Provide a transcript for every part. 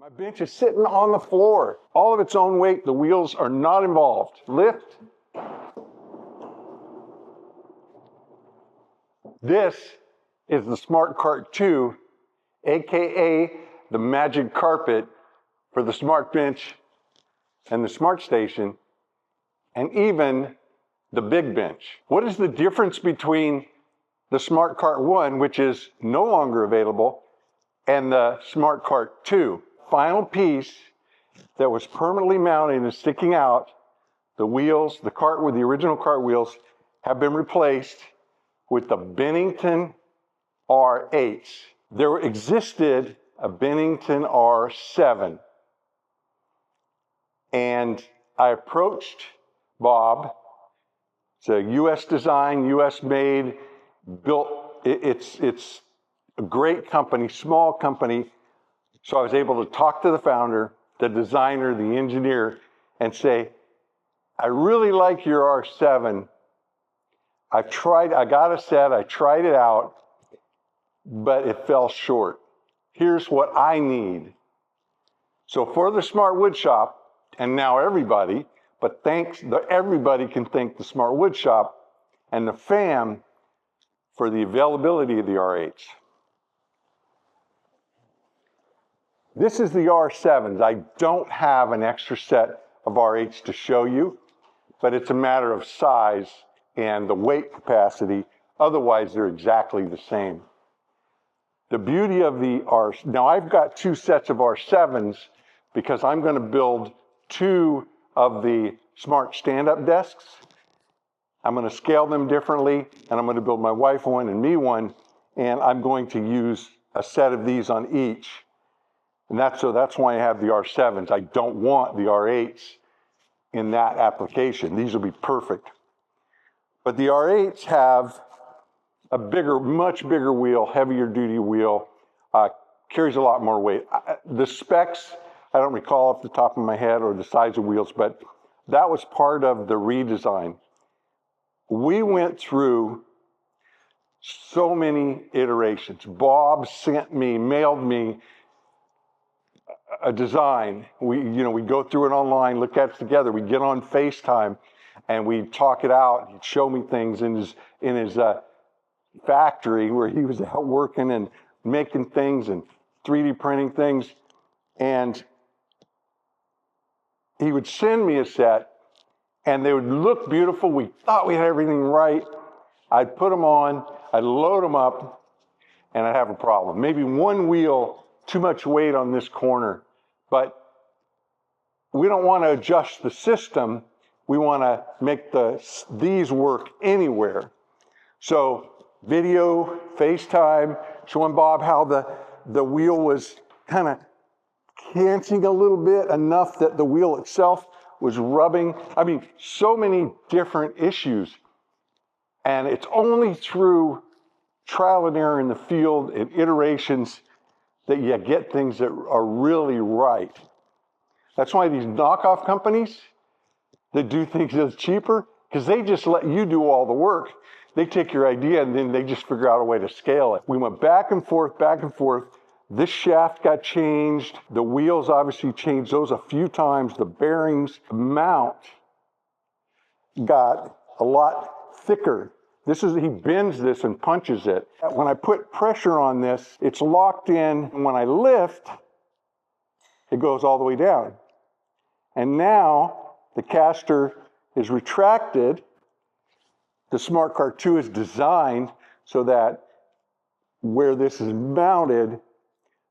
My bench is sitting on the floor. All of its own weight, the wheels are not involved. Lift. This is the Smart Cart 2, AKA the magic carpet for the Smart Bench and the Smart Station, and even the Big Bench. What is the difference between the Smart Cart 1, which is no longer available, and the Smart Cart 2? Final piece that was permanently mounted and sticking out, the wheels, the cart with the original cart wheels, have been replaced with the Bennington R8. There existed a Bennington R7. And I approached Bob. It's a US design, US made, built. It's a great company, small company. So I was able to talk to the founder, the designer, the engineer, and say, I really like your R7. I got a set, I tried it out, but it fell short. Here's what I need. So for the Smart Wood Shop, and now everybody, but everybody can thank the Smart Wood Shop and the fam for the availability of the R8s. This is the R7s. I don't have an extra set of R8s to show you, but it's a matter of size and the weight capacity. Otherwise, they're exactly the same. The beauty of the now I've got two sets of R7s because I'm going to build two of the Smart stand-up desks. I'm going to scale them differently, and I'm going to build my wife one and me one, and I'm going to use a set of these on each. And that's why I have the R7s. I don't want the R8s in that application. These will be perfect. But the R8s have a bigger, much bigger wheel, heavier duty wheel, carries a lot more weight. The specs, I don't recall off the top of my head or the size of wheels, but that was part of the redesign. We went through so many iterations. Bob mailed me a design. We go through it online, look at it together. We get on FaceTime and we talk it out. He'd show me things in his factory where he was out working and making things and 3D printing things. And he would send me a set and they would look beautiful. We thought we had everything right. I'd put them on, I'd load them up, and I'd have a problem. Maybe one wheel, too much weight on this corner, but we don't want to adjust the system. We want to make these work anywhere. So video, FaceTime, showing Bob how the wheel was kind of canting a little bit, enough that the wheel itself was rubbing. I mean, so many different issues. And it's only through trial and error in the field and iterations that you get things that are really right. That's why these knockoff companies that do things that's cheaper, because they just let you do all the work. They take your idea and then they just figure out a way to scale it. We went back and forth, back and forth. This shaft got changed. The wheels obviously changed those a few times. The bearings, the mount got a lot thicker. He bends this and punches it. When I put pressure on this, it's locked in. And when I lift, it goes all the way down. And now the caster is retracted. The Smart Cart 2 is designed so that where this is mounted,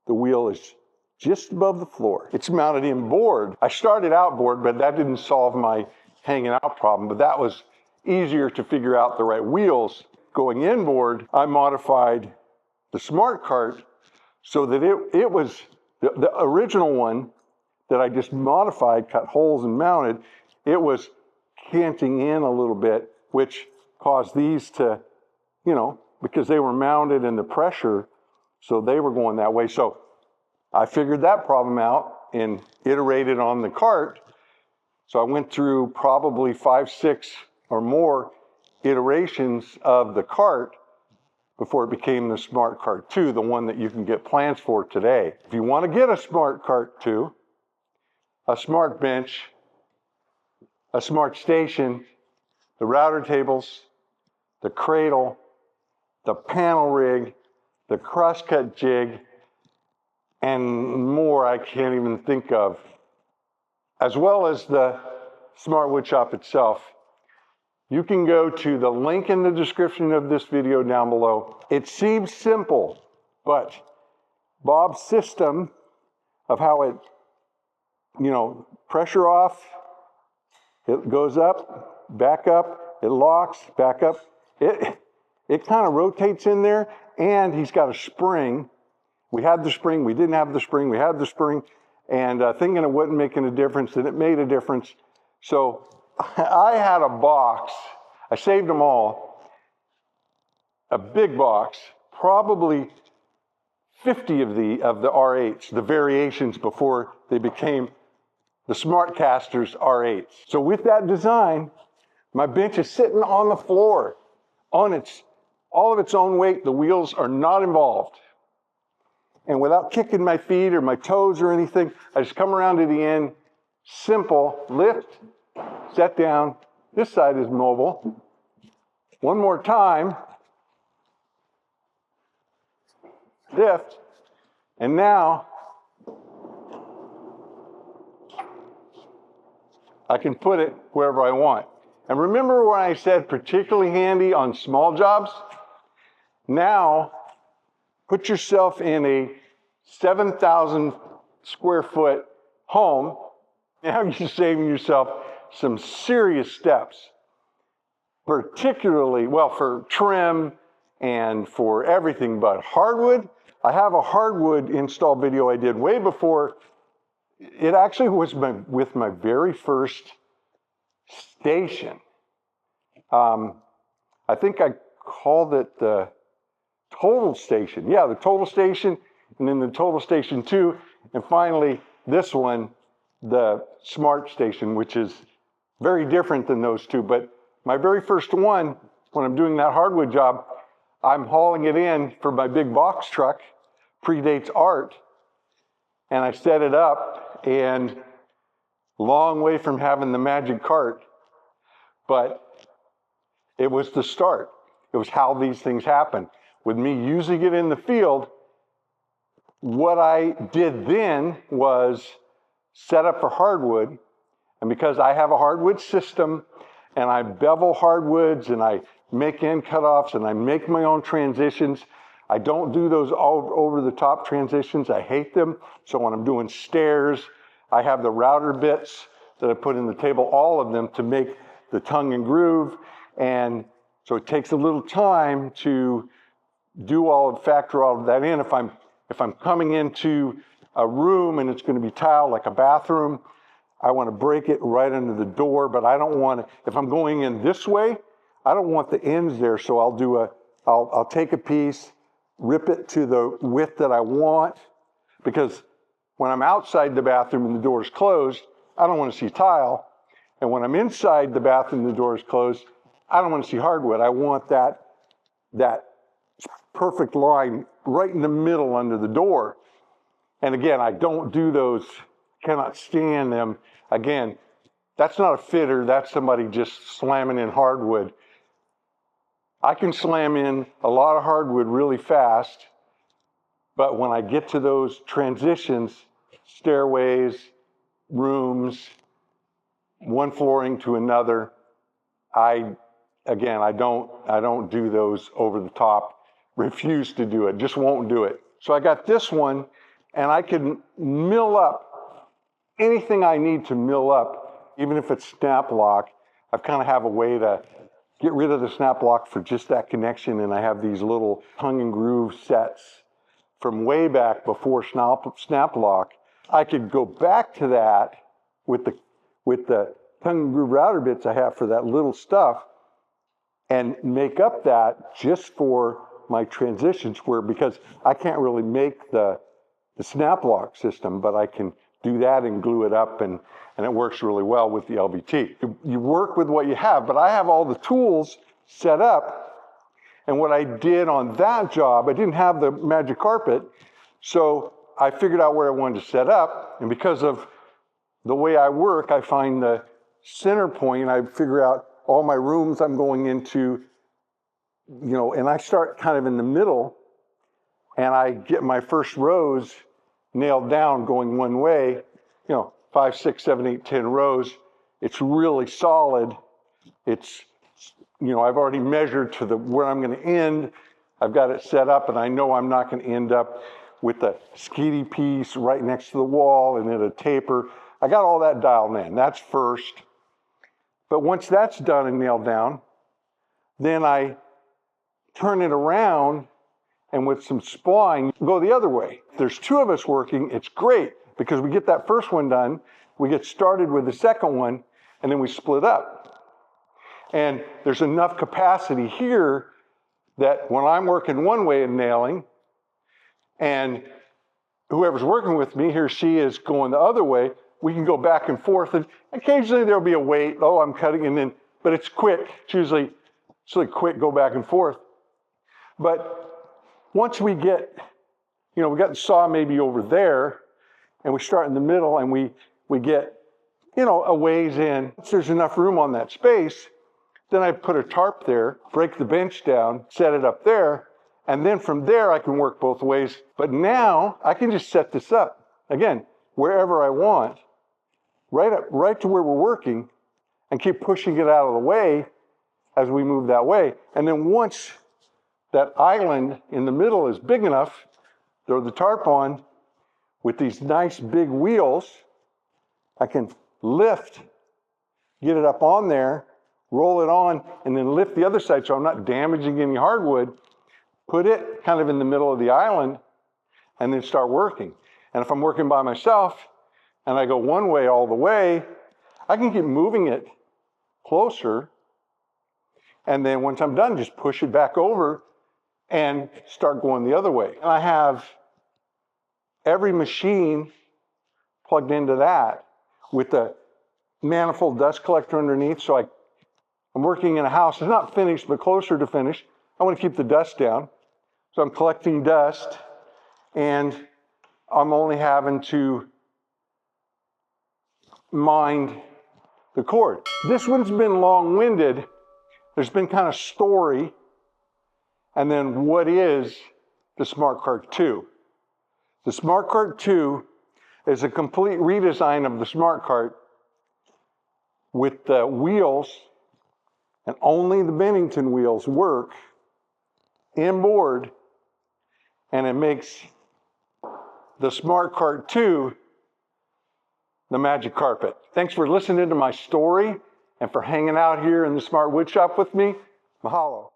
the wheel is just above the floor. It's mounted inboard. I started outboard, but that didn't solve my hanging out problem, but that was easier to figure out the right wheels. Going inboard, I modified the Smart Cart so that it was the original one that I just modified, cut holes and mounted. It was canting in a little bit, which caused these to, because they were mounted in the pressure, so they were going that way. So I figured that problem out and iterated on the cart. So I went through probably 5, 6 or more iterations of the cart before it became the Smart Cart 2, the one that you can get plans for today. If you want to get a Smart Cart 2, a Smart Bench, a Smart Station, the router tables, the cradle, the panel rig, the crosscut jig, and more I can't even think of, as well as the Smart Woodshop itself, you can go to the link in the description of this video down below. It seems simple, but Bob's system of how it, pressure off, it goes up, it locks, back up. It kind of rotates in there, and he's got a spring. We had the spring, we didn't have the spring, we had the spring, and thinking it wasn't making a difference, and it made a difference. So I had a box, I saved them all, a big box, probably 50 of the R8s, the variations before they became the SmartCasters R8s. So with that design, my bench is sitting on the floor, on all of its own weight. The wheels are not involved. And without kicking my feet or my toes or anything, I just come around to the end, simple, lift, set down. This side is mobile. One more time, lift, and now I can put it wherever I want. And remember when I said particularly handy on small jobs? Now, put yourself in a 7,000 square foot home. Now you're saving yourself some serious steps, particularly, well, for trim and for everything but hardwood. I have a hardwood install video I did way before. It actually was with my very first station. I think I called it the Total Station. Yeah, the Total Station, and then the Total Station 2, and finally this one, the Smart Station, which is very different than those two. But my very first one, when I'm doing that hardwood job, I'm hauling it in for my big box truck, predates art, and I set it up, and long way from having the magic cart, but it was the start. It was how these things happen. With me using it in the field, what I did then was set up for hardwood, and because I have a hardwood system, and I bevel hardwoods, and I make end cutoffs, and I make my own transitions, I don't do those all over the top transitions. I hate them. So when I'm doing stairs, I have the router bits that I put in the table, all of them, to make the tongue and groove. And so it takes a little time to factor all of that in. If I'm coming into a room and it's going to be tiled like a bathroom, I want to break it right under the door, but I don't want to, if I'm going in this way, I don't want the ends there. So I'll take a piece, rip it to the width that I want, because when I'm outside the bathroom and the door is closed, I don't want to see tile. And when I'm inside the bathroom and the door is closed, I don't want to see hardwood. I want that perfect line right in the middle under the door. And again, I don't do those, cannot stand them. Again, that's not a fitter, that's somebody just slamming in hardwood. I can slam in a lot of hardwood really fast, but when I get to those transitions, stairways, rooms, one flooring to another, I don't do those over the top, refuse to do it, just won't do it. So I got this one, and I can mill up anything I need to mill up, even if it's snap lock. I kind of have a way to get rid of the snap lock for just that connection, and I have these little tongue and groove sets from way back before snap lock. I could go back to that with the tongue and groove router bits I have for that little stuff and make up that just for my transitions, because I can't really make the snap lock system, but I can do that and glue it up, and it works really well with the LVT. You work with what you have, but I have all the tools set up, And what I did on that job, I didn't have the magic carpet, so I figured out where I wanted to set up. And because of the way I work, I find the center point. I figure out all my rooms I'm going into, and I start kind of in the middle, and I get my first rows nailed down going one way, 5, 6, 7, 8, 10 rows. It's really solid. It's, I've already measured to where I'm going to end. I've got it set up, and I know I'm not going to end up with a skeety piece right next to the wall and then a taper. I got all that dialed in. That's first. But once that's done and nailed down, then I turn it around and with some spline, go the other way. If there's two of us working, it's great because we get that first one done, we get started with the second one, and then we split up. And there's enough capacity here that when I'm working one way of nailing, and whoever's working with me, he or she is going the other way, we can go back and forth, and occasionally there'll be a wait, I'm cutting, and then, but it's quick. It's usually quick, go back and forth. But once we get, we got the saw maybe over there, and we start in the middle, and we get, a ways in. Once there's enough room on that space, then I put a tarp there, break the bench down, set it up there, and then from there I can work both ways. But now I can just set this up, again, wherever I want, right to where we're working, and keep pushing it out of the way as we move that way. And then once that island in the middle is big enough, throw the tarp on with these nice big wheels, I can lift, get it up on there, roll it on, and then lift the other side so I'm not damaging any hardwood, put it kind of in the middle of the island, and then start working. And if I'm working by myself and I go one way all the way, I can keep moving it closer, and then once I'm done, just push it back over and start going the other way. And I have every machine plugged into that with the manifold dust collector underneath. So I'm working in a house. It's not finished, but closer to finish. I want to keep the dust down. So I'm collecting dust, and I'm only having to mind the cord. This one's been long-winded. There's been kind of story, and then what is the Smart Cart 2? The Smart Cart 2 is a complete redesign of the Smart Cart with the wheels, and only the Bennington wheels work inboard, and it makes the Smart Cart 2 the magic carpet. Thanks for listening to my story and for hanging out here in the Smart Wood Shop with me. Mahalo.